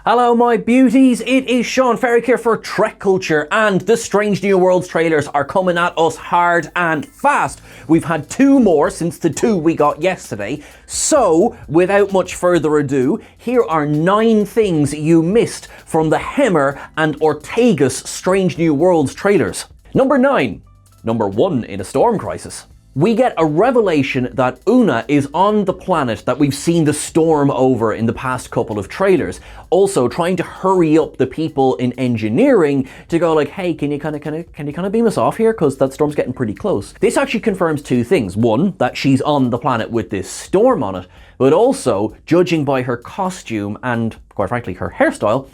Hello my beauties, it is Sean Ferrick here for Trek Culture, and the Strange New Worlds trailers are coming at us hard and fast. We've had two more since the two we got yesterday, so without much further ado, here are 9 things you missed from the Hemmer and Ortegas Strange New Worlds trailers. Number 9. Number 1 in a storm crisis. We get a revelation that Una is on the planet that we've seen the storm over in the past couple of trailers, also trying to hurry up the people in engineering to go like, hey, can you kind of beam us off here, because that storm's getting pretty close. This actually confirms 2 things. One, that she's on the planet with this storm on it, but also, judging by her costume and, quite frankly, her hairstyle,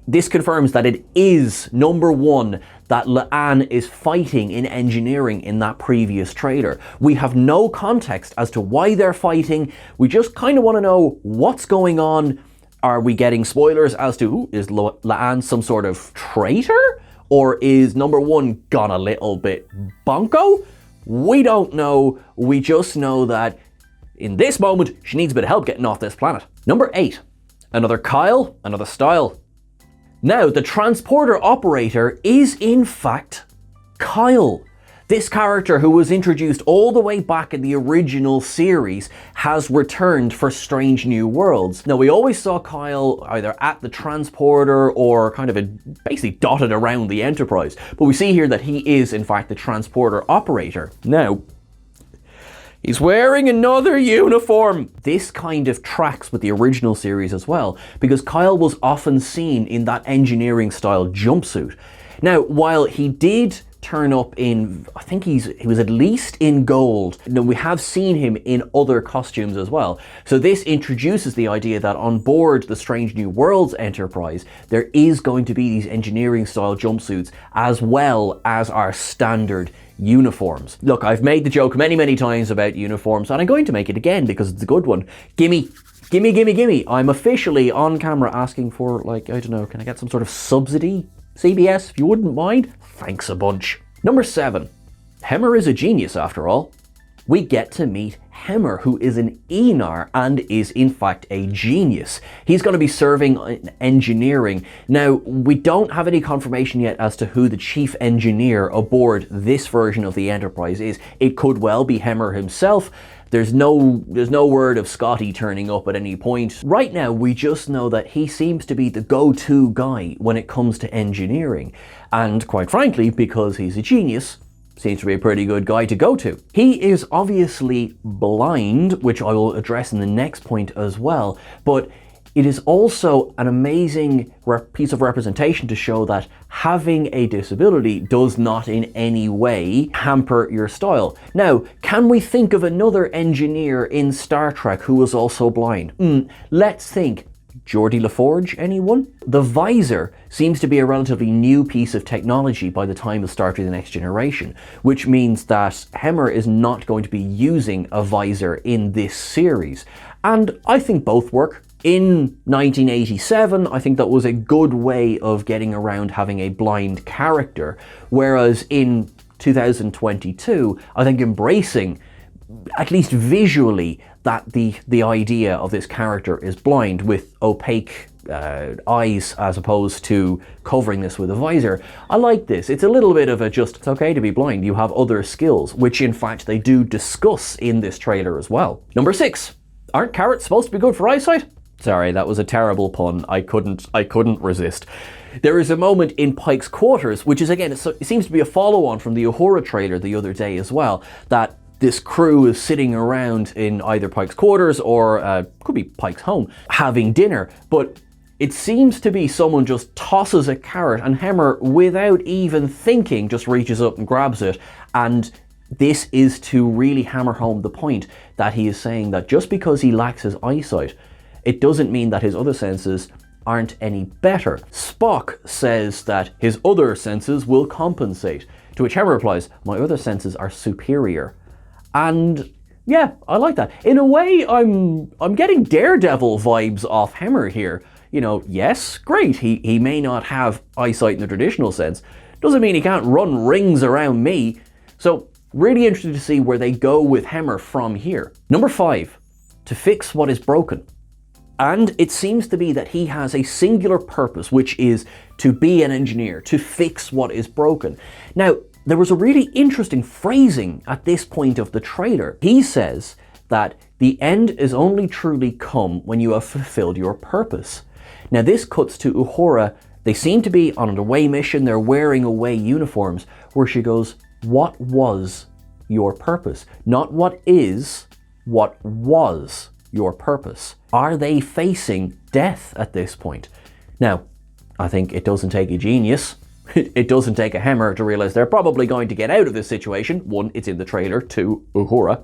this confirms that it is, number 1, that La'an is fighting in engineering in that previous trailer. We have no context as to why they're fighting. We just kind of want to know what's going on. Are we getting spoilers as to, is La'an some sort of traitor? Or is number 1 gone a little bit bonko? We don't know. We just know that in this moment, she needs a bit of help getting off this planet. Number 8. Another Kyle, another style. Now, the transporter operator is in fact Kyle. This character, who was introduced all the way back in the original series, has returned for Strange New Worlds. Now, we always saw Kyle either at the transporter or kind of basically dotted around the Enterprise. But we see here that he is in fact the transporter operator. Now, he's wearing another uniform. This kind of tracks with the original series as well, because Kyle was often seen in that engineering style jumpsuit. Now, while he did turn up in, I think he was at least in gold, now we have seen him in other costumes as well. So this introduces the idea that on board the Strange New Worlds Enterprise, there is going to be these engineering style jumpsuits as well as our standard uniforms. Look, I've made the joke many times about uniforms, and I'm going to make it again because it's a good one. Gimme. I'm officially on camera asking for, like, I don't know, can I get some sort of subsidy? CBS, if you wouldn't mind? Thanks a bunch. Number 7. Hemmer is a genius after all. We get to meet Hemmer, who is an Enar and is in fact a genius. He's going to be serving in engineering. Now, we don't have any confirmation yet as to who the chief engineer aboard this version of the Enterprise is. It could well be Hemmer himself. There's no word of Scotty turning up at any point. Right now, we just know that he seems to be the go-to guy when it comes to engineering. And quite frankly, because he's a genius, seems to be a pretty good guy to go to. He is obviously blind, which I will address in the next point as well, but it is also an amazing piece of representation to show that having a disability does not in any way hamper your style. Now, can we think of another engineer in Star Trek who was also blind? Let's think. Geordi LaForge, anyone? The visor seems to be a relatively new piece of technology by the time of Star Trek The Next Generation, which means that Hemmer is not going to be using a visor in this series. And I think both work. In 1987, I think that was a good way of getting around having a blind character, whereas in 2022, I think embracing, at least visually, that the idea of this character is blind with opaque eyes as opposed to covering this with a visor. I like this. It's a little bit of a just, it's okay to be blind, you have other skills, which in fact they do discuss in this trailer as well. Number 6. Aren't carrots supposed to be good for eyesight? Sorry, that was a terrible pun. I couldn't resist. There is a moment in Pike's quarters, which is again, it seems to be a follow-on from the Uhura trailer the other day as well, that this crew is sitting around in either Pike's quarters or could be Pike's home, having dinner, but it seems to be someone just tosses a carrot and Hemmer, without even thinking, just reaches up and grabs it. And this is to really hammer home the point that he is saying that just because he lacks his eyesight, it doesn't mean that his other senses aren't any better. Spock says that his other senses will compensate, to which Hemmer replies, my other senses are superior. And yeah, I like that. In a way, I'm getting Daredevil vibes off Hemmer here. You know, yes, great, he may not have eyesight in the traditional sense. Doesn't mean he can't run rings around me. So really interested to see where they go with Hemmer from here. Number 5, to fix what is broken. And it seems to be that he has a singular purpose, which is to be an engineer, to fix what is broken. Now, there was a really interesting phrasing at this point of the trailer. He says that the end is only truly come when you have fulfilled your purpose. Now, this cuts to Uhura. They seem to be on an away mission. They're wearing away uniforms, where she goes, "What was your purpose?" Not what is, what was your purpose. Are they facing death at this point? Now, I think it doesn't take a genius. It doesn't take a hammer to realize they're probably going to get out of this situation. One, it's in the trailer. Two, Uhura.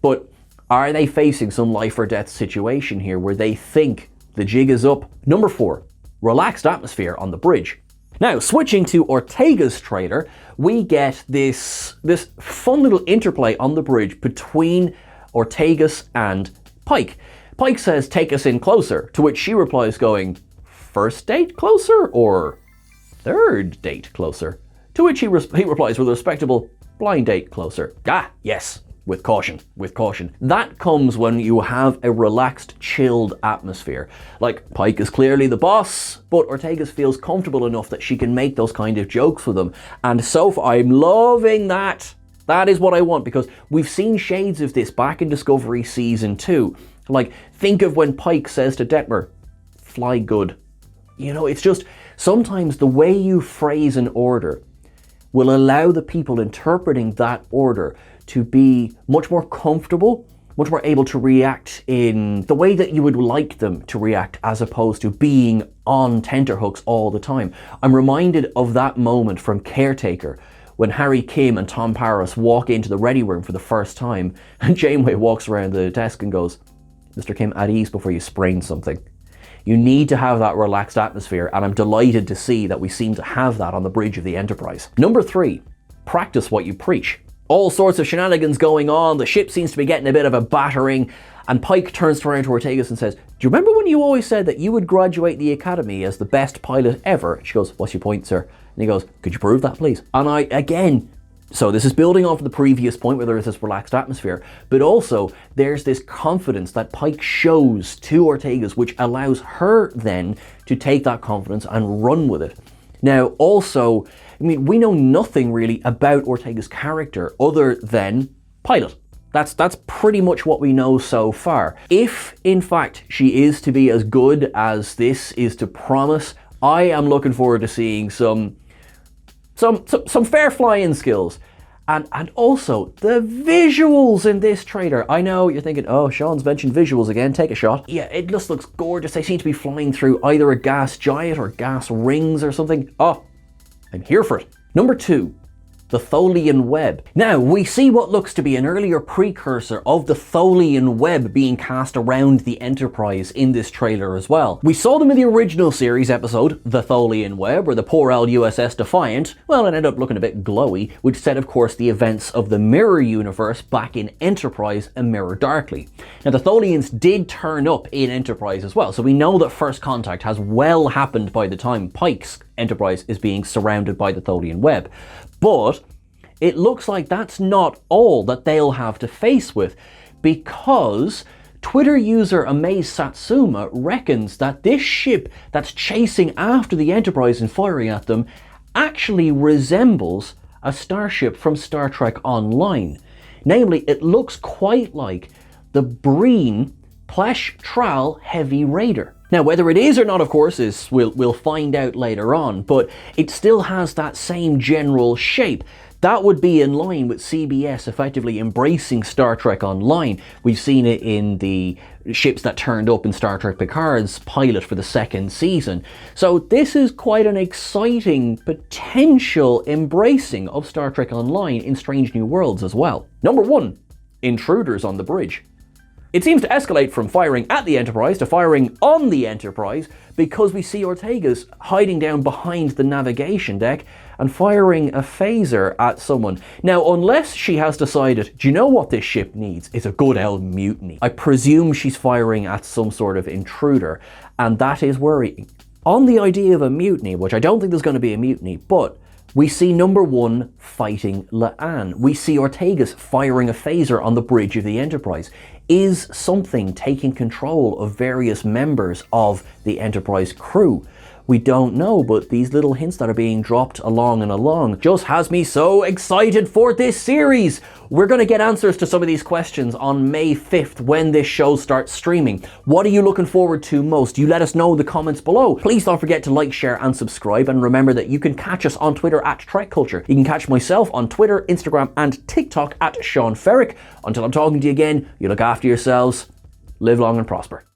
But are they facing some life or death situation here where they think the jig is up? Number 4, relaxed atmosphere on the bridge. Now, switching to Ortega's trailer, we get this fun little interplay on the bridge between Ortegas and Pike. Pike says, "Take us in closer," to which she replies going, "First date closer or third date closer?" To which he replies with a respectable, "Blind date closer." Ah, yes, with caution, with caution. That comes when you have a relaxed, chilled atmosphere. Like, Pike is clearly the boss, but Ortegas feels comfortable enough that she can make those kind of jokes with him. And so far, I'm loving that. That is what I want, because we've seen shades of this back in Discovery Season 2. Like, think of when Pike says to Detmer, "Fly good." You know, it's just, sometimes the way you phrase an order will allow the people interpreting that order to be much more comfortable, much more able to react in the way that you would like them to react, as opposed to being on tenterhooks all the time. I'm reminded of that moment from Caretaker, when Harry Kim and Tom Paris walk into the ready room for the first time, and Janeway walks around the desk and goes, "Mr. Kim, at ease before you sprain something." You need to have that relaxed atmosphere, and I'm delighted to see that we seem to have that on the bridge of the Enterprise. Number 3, practice what you preach. All sorts of shenanigans going on, the ship seems to be getting a bit of a battering, and Pike turns around to Ortegas and says, "Do you remember when you always said that you would graduate the Academy as the best pilot ever?" She goes, "What's your point, sir?" And he goes, "Could you prove that, please?" And so this is building off of the previous point where there is this relaxed atmosphere, but also there's this confidence that Pike shows to Ortegas, which allows her then to take that confidence and run with it. Now, also, I mean, we know nothing really about Ortega's character other than pilot. That's pretty much what we know so far. If, in fact, she is to be as good as this is to promise, I am looking forward to seeing some fair flying skills. And also, the visuals in this trailer. I know you're thinking, oh, Sean's mentioned visuals again, take a shot. Yeah, it just looks gorgeous. They seem to be flying through either a gas giant or gas rings or something. Oh, I'm here for it. Number 2, the Tholian web. Now, we see what looks to be an earlier precursor of the Tholian web being cast around the Enterprise in this trailer as well. We saw them in the original series episode, The Tholian Web, where the poor old USS Defiant, well, it ended up looking a bit glowy, which set, of course, the events of the Mirror Universe back in Enterprise a mirror darkly. Now, the Tholians did turn up in Enterprise as well, so we know that First Contact has well happened by the time Pike's Enterprise is being surrounded by the Tholian web. But it looks like that's not all that they'll have to face with, because Twitter user Amaze Satsuma reckons that this ship that's chasing after the Enterprise and firing at them actually resembles a starship from Star Trek Online. Namely, it looks quite like the BREEN Plesh Tral Heavy Raider. Now, whether it is or not, of course, we'll find out later on, but it still has that same general shape. That would be in line with CBS effectively embracing Star Trek Online. We've seen it in the ships that turned up in Star Trek Picard's pilot for the second season. So this is quite an exciting potential embracing of Star Trek Online in Strange New Worlds as well. Number 1, intruders on the bridge. It seems to escalate from firing at the Enterprise to firing on the Enterprise, because we see Ortegas hiding down behind the navigation deck and firing a phaser at someone. Now, unless she has decided, do you know what this ship needs? It's a good old mutiny. I presume she's firing at some sort of intruder, and that is worrying. On the idea of a mutiny, which I don't think there's going to be a mutiny, but We see number 1 fighting Laan. We see Ortegas firing a phaser on the bridge of the Enterprise. Is something taking control of various members of the Enterprise crew? We don't know, but these little hints that are being dropped along and along just has me so excited for this series. We're going to get answers to some of these questions on May 5th when this show starts streaming. What are you looking forward to most? You let us know in the comments below. Please don't forget to like, share and subscribe, and remember that you can catch us on Twitter at Trek Culture. You can catch myself on Twitter, Instagram and TikTok at Sean Ferrick. Until I'm talking to you again, you look after yourselves, live long and prosper.